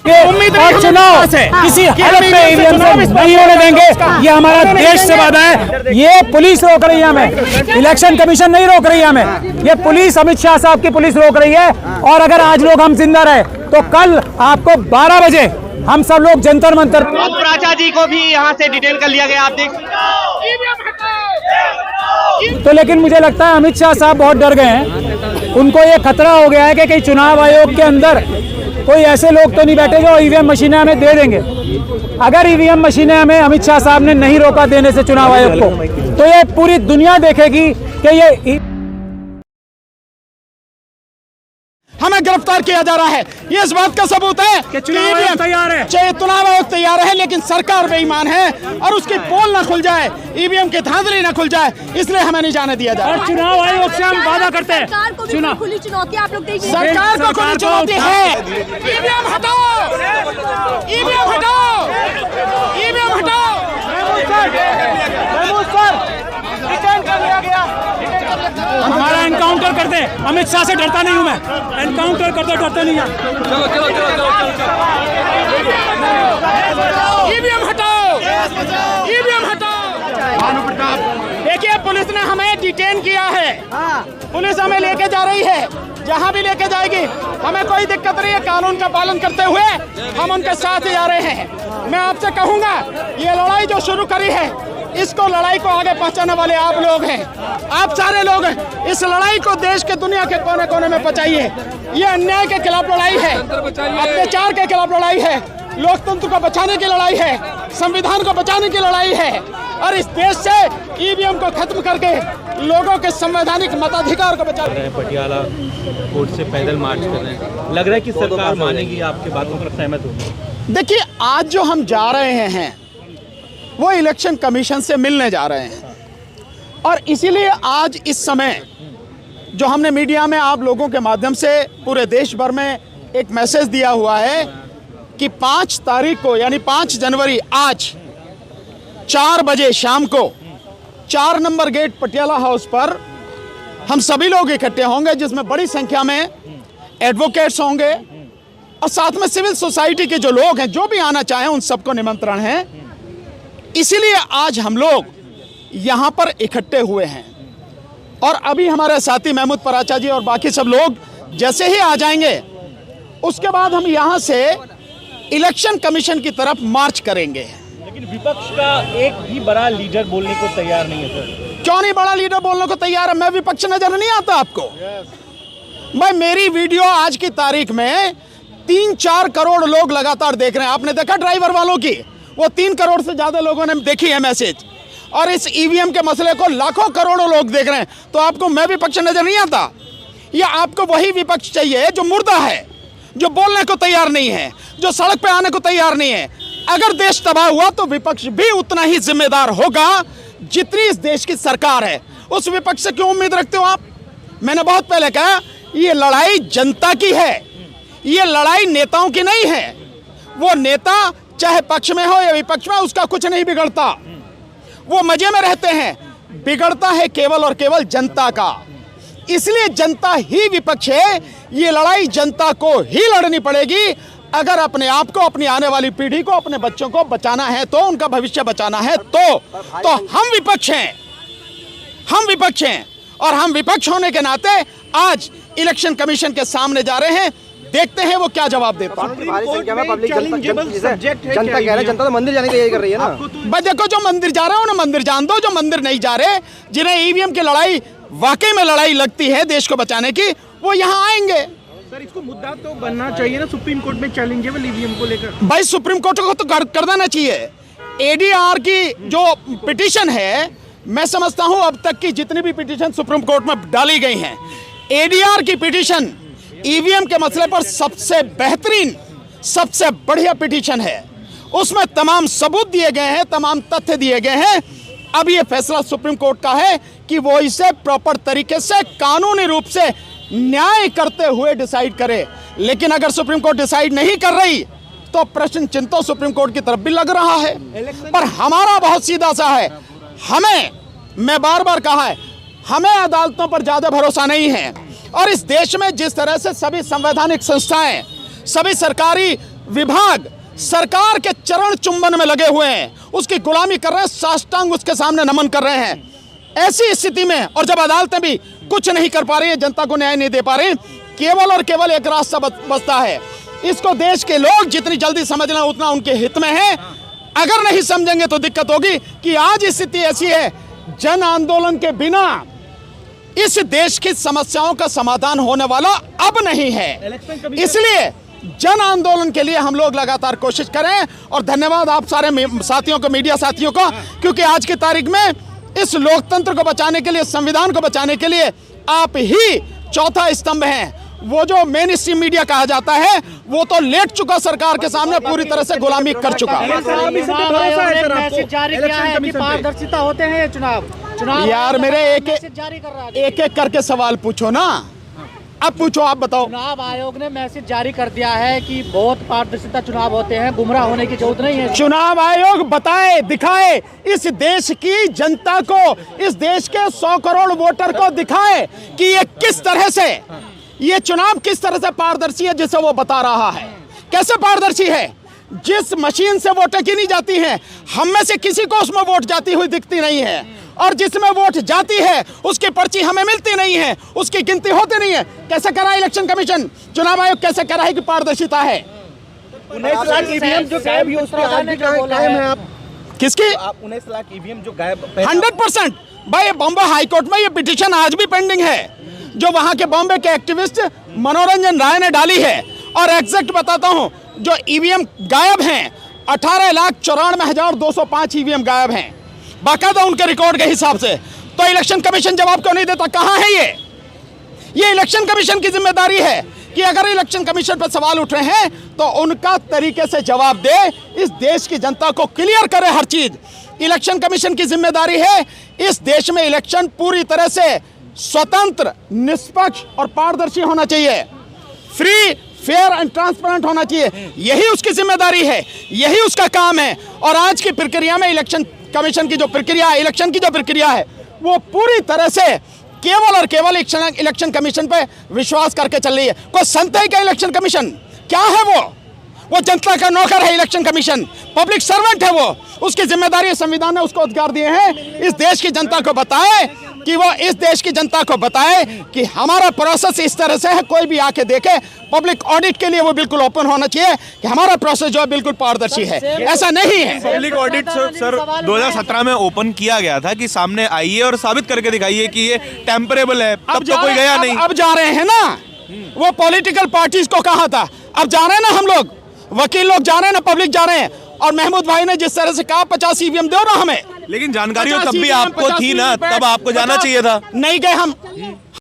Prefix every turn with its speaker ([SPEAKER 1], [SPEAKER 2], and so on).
[SPEAKER 1] और चुनाव किसी हालत में ईवीएम से नहीं होने देंगे। ये हमारा देश से वादा है। ये पुलिस रोक रही है हमें, इलेक्शन कमीशन नहीं रोक रही है हमें, ये पुलिस, अमित शाह साहब की पुलिस रोक रही है। और अगर आज लोग हम जिंदा रहे तो कल आपको 12 बजे हम सब लोग जंतर मंतर।
[SPEAKER 2] पराचा जी को भी यहाँ से डिटेल कर लिया गया, आप देख।
[SPEAKER 1] तो लेकिन मुझे लगता है अमित शाह साहब बहुत डर गए हैं। उनको ये खतरा हो गया है कि कहीं चुनाव आयोग के अंदर कोई ऐसे लोग तो नहीं बैठे जो ईवीएम मशीनें हमें दे देंगे। अगर ईवीएम मशीनें हमें अमित शाह साहब ने नहीं रोका देने से चुनाव आयोग को, तो ये पूरी दुनिया देखेगी कि ये
[SPEAKER 3] हमें गिरफ्तार किया जा रहा है। ये इस बात का सबूत है कि
[SPEAKER 1] चुनाव आयोग तैयार है,
[SPEAKER 3] चुनाव आयोग तैयार है, लेकिन सरकार बेईमान है और उसकी पोल न खुल जाए, ईवीएम की धांधली न खुल जाए, इसलिए हमें नहीं जाने दिया जाए।
[SPEAKER 1] और चुनाव आयोग से हम वादा करते हैं,
[SPEAKER 4] सरकार को भी खुली चुनौती आप लोग दीजिए।
[SPEAKER 3] सरकार को खुली चुनौती है। ईवीएम हटाओ, ईवीएम हटाओ, ईवीएम हटाओ।
[SPEAKER 1] हमारा एनकाउंटर कर दे। अमित शाह से डरता नहीं हूं मैं, एनकाउंटर कर दो, डरता नहीं है।
[SPEAKER 3] ईवीएम हटाओ, ईवीएम हटाओ। देखिए, पुलिस ने हमें डिटेन किया है, पुलिस हमें लेके जा रही है, जहां भी लेके जाएगी हमें कोई दिक्कत नहीं है। कानून का पालन करते हुए हम उनके साथ ही जा रहे हैं। मैं आपसे कहूंगा, ये लड़ाई जो शुरू करी है, इसको लड़ाई को आगे पहुंचाने वाले आप लोग हैं, आप सारे लोग हैं। इस लड़ाई को देश के दुनिया के कोने कोने में पहुंचाइए। ये अन्याय के खिलाफ लड़ाई है, अत्याचार के खिलाफ लड़ाई है, लोकतंत्र को बचाने की लड़ाई है, संविधान को बचाने की लड़ाई है। और इस देश से ईवीएम को खत्म करके लोगों के संवैधानिक मताधिकार को बचा रहे हैं।
[SPEAKER 5] पटियाला कोर्ट से पैदल मार्च कर रहे हैं, लग रहा है कि सरकार मानेगी, आपकी बातों पर सहमत होगी?
[SPEAKER 3] देखिए, आज जो हम जा रहे हैं वो इलेक्शन कमीशन से मिलने जा रहे हैं, और इसीलिए आज इस समय जो हमने मीडिया में आप लोगों के माध्यम से पूरे देश भर में एक मैसेज दिया हुआ है कि 5 तारीख को, यानी 5 जनवरी, आज 4 बजे शाम को 4 नंबर गेट पटियाला हाउस पर हम सभी लोग इकट्ठे होंगे, जिसमें बड़ी संख्या में एडवोकेट्स होंगे और साथ में सिविल सोसाइटी के जो लोग हैं, जो भी आना चाहें उन सबको निमंत्रण है। इसीलिए आज हम लोग यहाँ पर इकट्ठे हुए हैं, और अभी हमारे साथी महमूद पराचा जी और बाकी सब लोग जैसे ही आ जाएंगे, उसके बाद हम यहाँ से इलेक्शन कमीशन की तरफ मार्च करेंगे।
[SPEAKER 5] लेकिन विपक्ष का एक भी बड़ा लीडर बोलने को तैयार नहीं है सर।
[SPEAKER 3] क्यों नहीं बड़ा लीडर बोलने को तैयार है? मैं विपक्ष नजर नहीं आता आपको? भाई, मेरी वीडियो आज की तारीख में 3-4 करोड़ लोग लगातार देख रहे हैं। आपने देखा ड्राइवर वालों की, वो 3 करोड़ से ज्यादा लोगों ने देखी है मैसेज, और इस ईवीएम के मसले को लाखों करोड़ों लोग देख रहे हैं। तो आपको मैं विपक्ष नजर नहीं आता? या आपको वही विपक्ष चाहिए जो मुर्दा है, जो बोलने को तैयार नहीं है, जो सड़क पे आने को तैयार नहीं है? अगर देश तबाह हुआ तो विपक्ष भी उतना ही जिम्मेदार होगा जितनी इस देश की सरकार है। उस विपक्ष से क्यों उम्मीद रखते हो आप? मैंने बहुत पहले कहा, ये लड़ाई जनता की है, ये लड़ाई नेताओं की नहीं है। वो नेता चाहे पक्ष में हो या विपक्ष में, उसका कुछ नहीं बिगड़ता, वो मजे में रहते हैं। बिगड़ता है केवल और केवल जनता का। इसलिए जनता ही विपक्ष है। ये लड़ाई जनता को ही लड़नी पड़ेगी अगर अपने आप को, अपनी आने वाली पीढ़ी को, अपने बच्चों को बचाना है, तो उनका भविष्य बचाना है, तो हम विपक्ष हैं, हम विपक्ष हैं। और हम विपक्ष होने के नाते आज इलेक्शन कमीशन के सामने जा रहे हैं, देखते हैं वो क्या जवाब देता है।
[SPEAKER 6] जनता तो मंदिर जाने की तैयारी कर रही है ना।
[SPEAKER 3] भाई देखो, जो मंदिर जा रहे हैं उन्हें मंदिर जान दो, जो मंदिर नहीं जा रहे, जिन्हें ईवीएम की लड़ाई वाकई में लड़ाई लगती है देश को बचाने की, वो यहाँ आएंगे।
[SPEAKER 7] सर, इसको मुद्दा तो बनना चाहिए ना, सुप्रीम कोर्ट में चैलेंजेबल ईवीएम को लेकर।
[SPEAKER 3] भाई, सुप्रीम कोर्ट को तो कर देना चाहिए। एडीआर की जो पिटीशन है, मैं समझता हूं अब तक की जितनी भी पिटीशन सुप्रीम कोर्ट में डाली गई हैं, एडीआर की पिटीशन ईवीएम के मसले पर सबसे बेहतरीन, सबसे बढ़िया पिटीशन है। उसमें तमाम सबूत दिए गए हैं, तमाम तथ्य दिए गए हैं। अब ये फैसला सुप्रीम कोर्ट का है कि वो इसे प्रॉपर तरीके से, कानूनी रूप से न्याय करते हुए डिसाइड करे। लेकिन अगर सुप्रीम कोर्ट डिसाइड नहीं कर रही तो प्रश्न चिन्ह तो सुप्रीम कोर्ट की तरफ भी लग रहा है। पर हमारा बहुत सीधा सा है, मैं बार बार कहा है, हमें अदालतों पर ज्यादा भरोसा नहीं है। और इस देश में जिस तरह से सभी संवैधानिक संस्थाएं, सभी सरकारी विभाग सरकार के चरण चुंबन में लगे हुए हैं, उसकी गुलामी कर रहे हैं, साष्टांग उसके सामने नमन कर रहे हैं। ऐसी स्थिति में और जब अदालतें भी कुछ नहीं कर पा रही है, जनता को न्याय नहीं दे पा रही, केवल और केवल एक रास्ता बचता है। इसको देश के लोग जितनी जल्दी समझ लें उतना उनके हित में है। अगर नहीं समझेंगे तो दिक्कत होगी कि आज स्थिति ऐसी है, जन आंदोलन के बिना इस देश की समस्याओं का समाधान होने वाला अब नहीं है। इसलिए जन आंदोलन के लिए हम लोग लगातार कोशिश करें। और धन्यवाद आप सारे साथियों को, मीडिया साथियों को, क्योंकि आज की तारीख में इस लोकतंत्र को बचाने के लिए, संविधान को बचाने के लिए आप ही चौथा स्तंभ हैं। वो जो मेन स्ट्रीम मीडिया कहा जाता है वो तो लेट चुका, सरकार के सामने पूरी तरह से गुलामी कर चुका।
[SPEAKER 7] मैसेज जारी किया है कि पारदर्शिता होते हैं ये चुनाव
[SPEAKER 3] यार मेरे एक करके सवाल पूछो ना। अब पूछो, आप बताओ।
[SPEAKER 7] चुनाव आयोग ने मैसेज जारी कर दिया है कि बहुत पारदर्शिता चुनाव होते हैं, गुमराह होने की जरूरत नहीं है।
[SPEAKER 3] चुनाव आयोग बताए, दिखाए, इस देश की जनता को, इस देश के 100 करोड़ वोटर को दिखाए कि ये किस तरह से, ये चुनाव किस तरह से पारदर्शी है, जिसे वो बता रहा है। कैसे पारदर्शी है? जिस मशीन से वोटें गिनी जाती हैं, हम में से किसी को उसमें वोट जाती हुई दिखती नहीं है, और जिसमें वोट जाती है उसकी पर्ची हमें मिलती नहीं है, उसकी गिनती होती नहीं है। कैसे करा इलेक्शन कमीशन, चुनाव आयोग कैसे करा है कि पारदर्शिता है?
[SPEAKER 6] 19 लाख ईवीएम जो गायब हुई उसमें आज भी कायम है आप?
[SPEAKER 3] किसकी?
[SPEAKER 6] 19 लाख ईवीएम जो गायब
[SPEAKER 3] 100% भाई, बॉम्बे हाईकोर्ट में ये पिटीशन आज भी पेंडिंग है, जो वहां के बॉम्बे के एक्टिविस्ट मनोरंजन राय ने डाली है। और एग्जैक्ट बताता हूं, जो ईवीएम गायब हैं 18,94,205 ईवीएम गायब हैं, बाकायदा उनके रिकॉर्ड के हिसाब से। तो इलेक्शन कमीशन जवाब क्यों नहीं देता? कहां है ये इलेक्शन कमीशन की जिम्मेदारी है कि अगर इलेक्शन कमीशन पर सवाल उठ रहे हैं तो उनका तरीके से जवाब दे, इस देश की जनता को क्लियर करे हर चीज। इलेक्शन कमीशन की जिम्मेदारी है इस देश में इलेक्शन पूरी तरह से स्वतंत्र, निष्पक्ष और पारदर्शी होना चाहिए, फ्री, फेयर एंड ट्रांसपेरेंट होना चाहिए। यही उसकी जिम्मेदारी है, यही उसका काम है। और आज की प्रक्रिया में इलेक्शन कमीशन की जो प्रक्रिया है, इलेक्शन की जो प्रक्रिया है, वो पूरी तरह से केवल और केवल इलेक्शन कमीशन पे विश्वास करके चल रही है। कोई संत है क्या इलेक्शन कमीशन? क्या है वो जनता का नौकर है। इलेक्शन कमीशन पब्लिक सर्वेंट है, वो उसकी जिम्मेदारी, संविधान ने उसको अधिकार दिए हैं इस देश की जनता को बताए कि वो इस देश की जनता को बताए कि हमारा प्रोसेस इस तरह से है। कोई भी आके देखे, पब्लिक ऑडिट के लिए वो बिल्कुल ओपन होना चाहिए कि हमारा प्रोसेस जो है बिल्कुल पारदर्शी है। ऐसा नहीं है।
[SPEAKER 8] पब्लिक ऑडिट सर 2017 में ओपन किया गया था कि सामने आइए और साबित करके दिखाइए कि ये टेम्परेबल है, तब तो कोई गया नहीं।
[SPEAKER 3] अब जा रहे हैं ना, वो पॉलिटिकल पार्टीज को कहा था, अब जा रहे हैं ना, हम लोग वकील लोग जा रहे हैं ना, पब्लिक जा रहे हैं। और महमूद भाई ने जिस तरह से कहा 50 ईवीएम दो ना हमें,
[SPEAKER 8] लेकिन जानकारी तब भी आपको थी ना, तब आपको जाना चाहिए था।
[SPEAKER 3] नहीं गए हम।